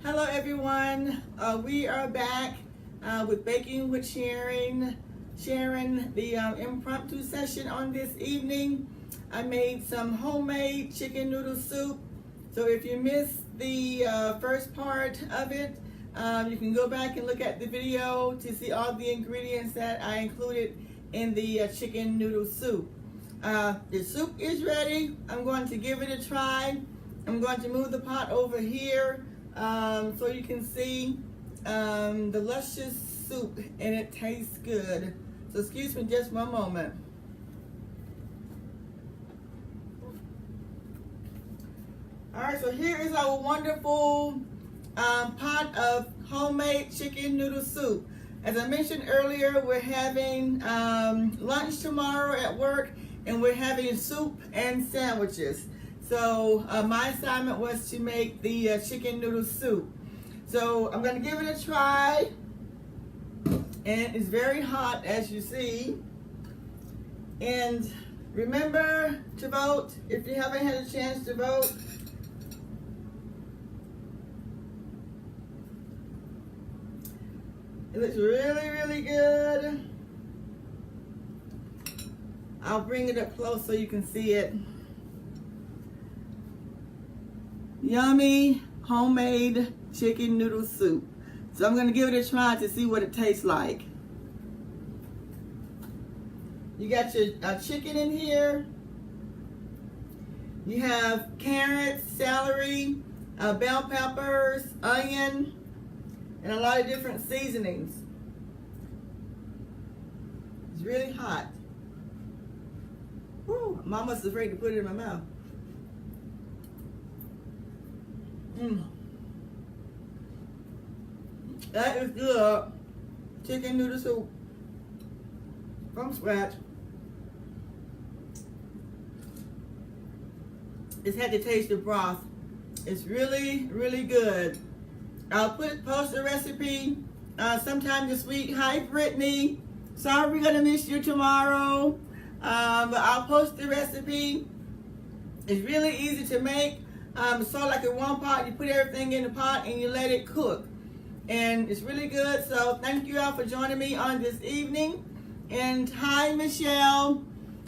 Hello everyone, we are back with Baking with Sharon. The impromptu session on this evening. I made some homemade chicken noodle soup. So if you missed the first part of it, you can go back and look at the video to see all the ingredients that I included in the chicken noodle soup. The soup is ready. I'm going to give it a try. I'm going to move the pot over here so you can see the luscious soup, and it tastes good. So excuse me just one moment. All right, so here is our wonderful pot of homemade chicken noodle soup. As I mentioned earlier, we're having lunch tomorrow at work, and we're having soup and sandwiches. So my assignment was to make the chicken noodle soup. So I'm going to give it a try. And it's very hot, as you see. And remember to vote if you haven't had a chance to vote. It looks really, really good. I'll bring it up close so you can see it. Yummy homemade chicken noodle soup. So I'm going to give it a try to see what it tastes like. You got your chicken in here. You have carrots, celery, bell peppers, onion, and a lot of different seasonings. It's really hot. Woo, I'm almost afraid to put it in my mouth. That is good. Chicken noodle soup from scratch. It's had the taste of broth. It's really, really good. I'll post the recipe sometime this week. Hi, Brittany. Sorry we're gonna miss you tomorrow, but I'll post the recipe. It's really easy to make. It's sort of like in one pot. You put everything in the pot and you let it cook. And it's really good. So thank you all for joining me on this evening. And hi, Michelle.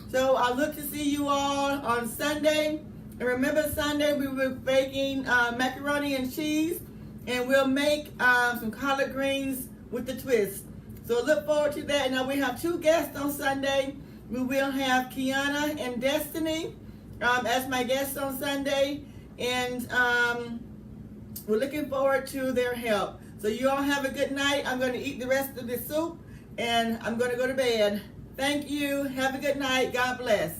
So I look to see you all on Sunday. And remember, Sunday we were baking macaroni and cheese. And we'll make some collard greens with the twist. So look forward to that. Now we have two guests on Sunday. We will have Kiana and Destiny as my guests on Sunday. And we're looking forward to their help. So you all have a good night. I'm going to eat the rest of the soup, and I'm going to go to bed. Thank you. Have a good night. God bless.